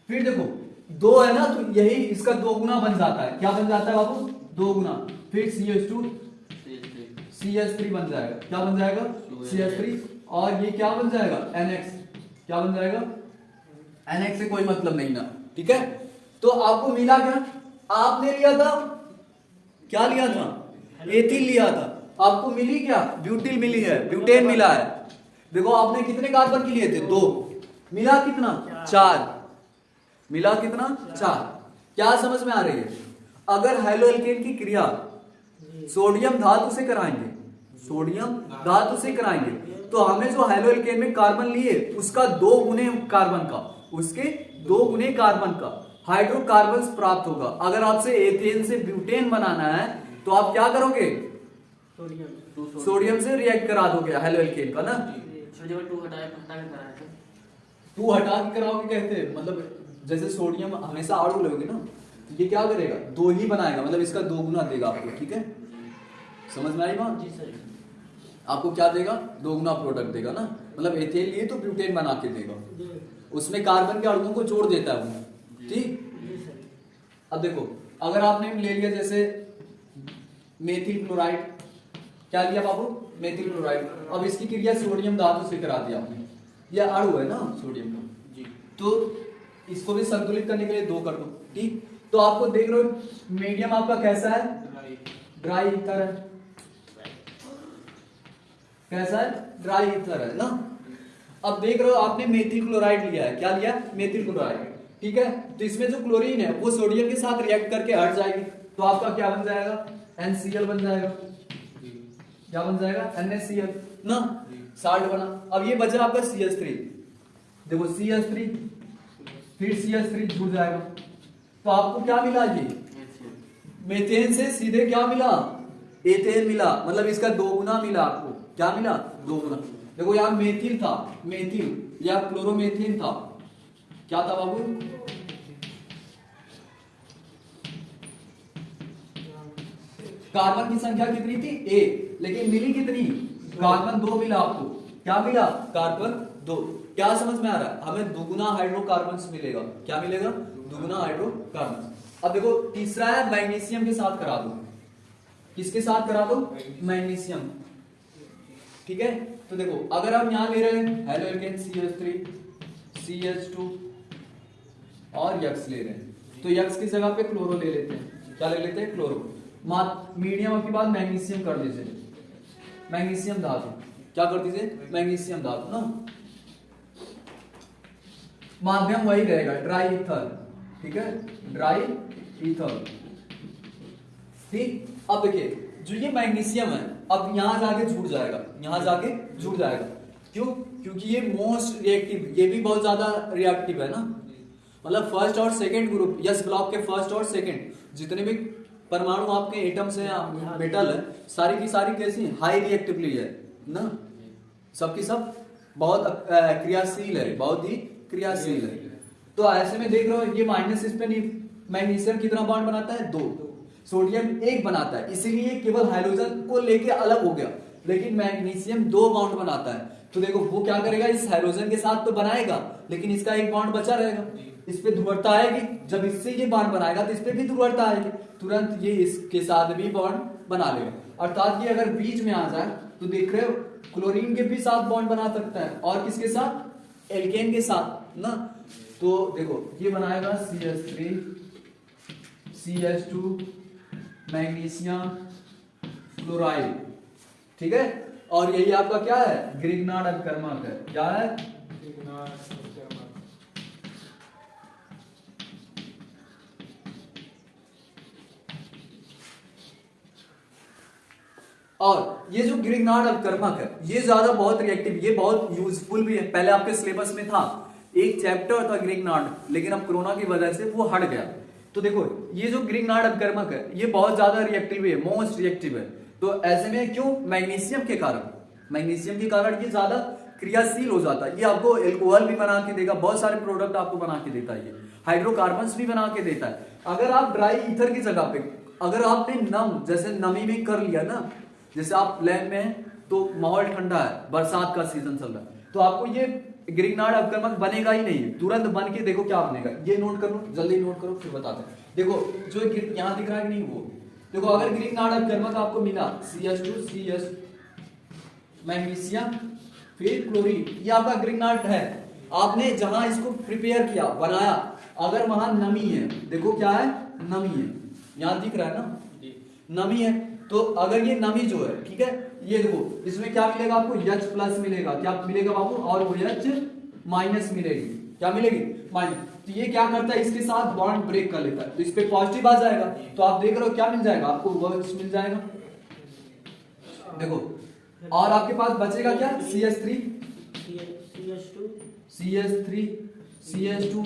फिर देखो 2 है ना, तो यही इसका 2 गुना बन जाता है। क्या बन जाता है बाबू, 2 गुना, फिर CH2 CH3 बन जाएगा। क्या बन जाएगा, CH3, और ये क्या बन जाएगा, NX। क्या बन जाएगा, NX से कोई मतलब नहीं ना, ठीक है। तो आपको मिला क्या, आपने लिया था, क्या लिया था, एथिल लिया था, आपको मिली क्या, ब्यूटिल मिली है, ब्यूटेन मिला है। देखो आपने कितने कार्बन के लिए थे, 2, मिला कितना, 4, मिला कितना, 4। क्या समझ में आ रही है, अगर हैलोएल्केन की क्रिया सोडियम धातु से कराएंगे, सोडियम धातु से कराएंगे, तो हमें जो हैलोएल्केन में कार्बन लिए उसका 2 गुने कार्बन का, उसके 2 गुने कार्बन का हाइड्रोकार्बन प्राप्त होगा। अगर आपसे एथेन से ब्यूटेन बनाना है तो आप क्या करोगे, सोडियम से रिएक्ट करा दोगे हैलोएल्केन का ना, 2 हटा के कराया था। 2 हटा के कराओगे कहते, मतलब जैसे सोडियम हमेशा आड़ू लोगे ना, तो ये क्या करेगा, 2 ही बनाएगा, मतलब इसका 2 गुना देगा आपको, ठीक है, समझ में आई बात। जी सर। आपको क्या देगा, 2 गुना प्रोडक्ट देगा ना, मतलब एथेन लिए तो ब्यूटेन बना के देगा, उसमें कार्बन के अणुओं को जोड़ देता है वो, ठीक। अब देखो अगर आपने ले लिया जैसे मेथिल क्लोराइड, क्या लिया बाबू, मेथिल क्लोराइड, अब इसकी क्रिया सोडियम धातु से करा दिया आपने, यह अणु है ना सोडियम का जी, तो इसको भी संतुलित करने के लिए 2 कर दो, ठीक। तो आपको देख रहे हो मीडियम आपका कैसा है, ड्राई ईथर है, कैसा है, ड्राई ईथर है ना। अब देख रहे हो आपने मेथिल क्लोराइड लिया है, क्या लिया, मेथिल क्लोराइड, ठीक है। तो इसमें जो क्लोरीन है वो सोडियम के साथ रिएक्ट करके हट जाएगी, तो आपका क्या बन जाएगा, NCl बन जाएगा। क्या बन जाएगा, NaCl ना, साल्ट बना। अब ये बचा आपका CH3, देखो CH3, फिर CH3 जुड़ जाएगा, तो आपको क्या मिला, ये मेथेन से सीधे क्या मिला, एथेन मिला, मतलब इसका 2 गुना मिला आपको। क्या मिला, 2 गुना। देखो यहाँ मेथिल था, मेथिल या क्लोरोमेथिन था, क्या था बाबू, कार्बन की संख्या कितनी थी, 1, लेकिन मिली कितनी, कार्बन 2 मिला आपको। क्या मिला, कार्बन 2। क्या समझ में आ रहा है, हमें 2 गुना हाइड्रोकार्बन मिलेगा। क्या मिलेगा, 2 गुना हाइड्रोकार्बन। अब देखो तीसरा है मैग्नीशियम के साथ करा दो, किसके साथ करा दो, मैग्नीशियम, ठीक है। तो देखो अगर हम यहां ले रहे हैं हैलोएल्केन CH3 CH2 और यक्स ले रहे हैं, तो यक्स की जगह पे क्लोरो ले लेते हैं। क्या ले लेते हैं, क्लोरो। मीडियम के बाद मैग्नीशियम कर दीजिए, मैग्नीशियम धातु। क्या कर दीजिए, मैग्नीशियम धातु ना। माध्यम वही रहेगा, ड्राई ईथर, ठीक है, ड्राई ईथर, ठीक। अब देखिए जो ये मैग्नीशियम है अब यहां जाके जुड़ जाएगा, यहां जाके जुड़ जाएगा। क्यों, क्योंकि ये मोस्ट रिएक्टिव, ये भी बहुत ज्यादा रिएक्टिव है ना, मतलब फर्स्ट और सेकंड ग्रुप, यस ब्लॉक के फर्स्ट और सेकंड जितने भी परमाणु आपके एटम्स हैं, मेटल है, सारी की सारी कैसी हाई रिएक्टिवली है ना, सबकी सब बहुत क्रियाशील है, बहुत ही क्रियाशील है। तो ऐसे में देख रहे हो ये माइनस इस पे नहीं, मैग्नीशियम कितना बॉन्ड बनाता है, 2, सोडियम 1 बनाता है, इसीलिए केवल हाइड्रोजन को लेके अलग हो गया, लेकिन मैग्नीशियम 2 बॉन्ड बनाता है। तो देखो वो क्या करेगा, इस हाइड्रोजन के साथ तो बनाएगा, लेकिन इसका 1 बॉन्ड बचा रहेगा, इस पे ध्रुवता आएगी, जब इससे ये बॉन्ड बनाएगा तो इस पे भी ध्रुवता आएगी, तुरंत ये इसके साथ भी बॉन्ड बना लेगा। अर्थात ये अगर बीच में आ जाए तो देख रहे हो क्लोरीन के भी साथ बॉन्ड बना सकता है, और किसके साथ, एल्केन के साथ ना। तो देखो ये बनाएगा CH3 CH2 मैग्नीशियम क्लोराइड, ठीक है। और यही आपका क्या है, ग्रिग्नार्ड अपकर्मक है। क्या है, और ये जो ग्रिग्नार्ड अपकर्मक है ये ज्यादा बहुत रिएक्टिव, ये बहुत यूजफुल भी है। पहले आपके सिलेबस में था, एक चैप्टर था ग्रिग्नार्ड, लेकिन अब कोरोना की वजह से वो हट गया। तो देखो ये जो ग्रिग्नार्ड अपकर्मक है ये बहुत ज्यादा रिएक्टिव है, मोस्ट रिएक्टिव है। तो ऐसे में क्यों, मैग्नीशियम के कारण, मैग्नीशियम के कारण ये ज्यादा क्रियाशील हो जाता है। ये आपको अल्कोहल भी बना के देगा, बहुत सारे प्रोडक्ट आपको बना के देता है, ये हाइड्रोकार्बन्स भी बना के देता है। अगर आप ड्राई ईथर की जगह पे, अगर आपने नम जैसे नमी में कर लिया ना, जैसे आप लैब में हैं तो माहौल ठंडा है, बरसात का सीजन चल रहा है, तो आपको ये ग्रिग्नार्ड अपकर्मक बनेगा ही नहीं। तुरंत बन के देखो क्या बनेगा, ये नोट करो, जल्दी नोट करो, फिर बताते हैं। देखो जो यहाँ दिख रहा है कि नहीं, वो देखो अगर ग्रिग्नार्ड अपकर्मक आपको मिला CH2CS मैग्नीशियम फिर क्लोरीन, ये आपका ग्रिग्नार्ड है। आपने जहां इसको प्रिपेयर किया, बनाया, अगर वहां नमी है, देखो क्या है, नमी है, यहां दिख रहा है ना, नमी है, तो अगर ये नमी जो है, ठीक है, ये देखो इसमें क्या मिलेगा आपको, H+ मिलेगा, क्या मिलेगा बाबू, और वो H- मिलेगी, क्या मिलेगी, माइनस। तो ये क्या करता है, इसके साथ बॉन्ड ब्रेक कर लेता है, तो इस पे पॉजिटिव आ जाएगा, तो आप देख रहे हो क्या मिल जाएगा आपको, वर्क मिल जाएगा, देखो। और आपके पास बचेगा क्या, CH3 CH2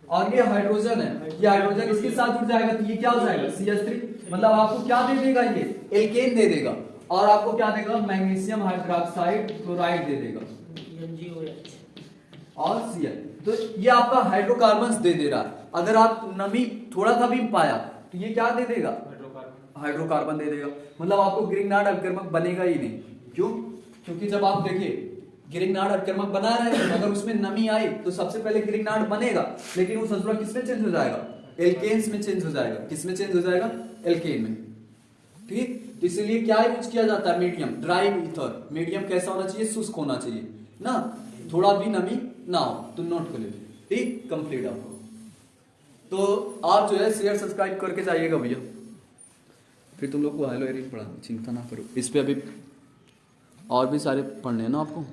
और ये हाइड्रोजन है, ये हाइड्रोजन इसके साथ जुड़ जाएगा, तो ये क्या हो जाएगा, CH3, मतलब आपको क्या दे देगा, ये एल्केन दे देगा, और आपको क्या देगा, मैग्नीशियम हाइड्रोक्साइड क्लोराइड दे देगा, और Cl। तो ये आपका हाइड्रोकार्बन्स दे दे रहा है। अगर आप नमी थोड़ा सा भी पाया तो ये क्या दे देगा, हाइड्रोकार्बन दे देगा, मतलब आपको ग्रिग्नार्ड अपकर्मक बनेगा ही नहीं। क्यों, क्योंकि जब आप देखिए ग्रिग्नार्ड अपकर्मक बना रहे हैं, अगर उसमें नमी आई तो सबसे पहले ग्रिग्नार्ड बनेगा, लेकिन वो ससुरा किसमें चेंज हो जाएगा, एल्केन्स में चेंज हो जाएगा, किसमें चेंज हो जाएगा, एल्केन में, ठीक। तो इसलिए क्या यूज किया जाता है, मीडियम, ड्राई ईथर, मीडियम कैसा होना चाहिए, शुष्क होना चाहिए ना, थोड़ा भी नमी ना हो, तो नोट कर लीजिए, ठीक, कंप्लीट आपको। तो आप जो है शेयर सब्सक्राइब करके जाइएगा भैया, फिर तुम लोग को हाइलो एरिन पढ़ा, चिंता ना करो, इस पे अभी और भी सारे पढ़ने हैं ना आपको।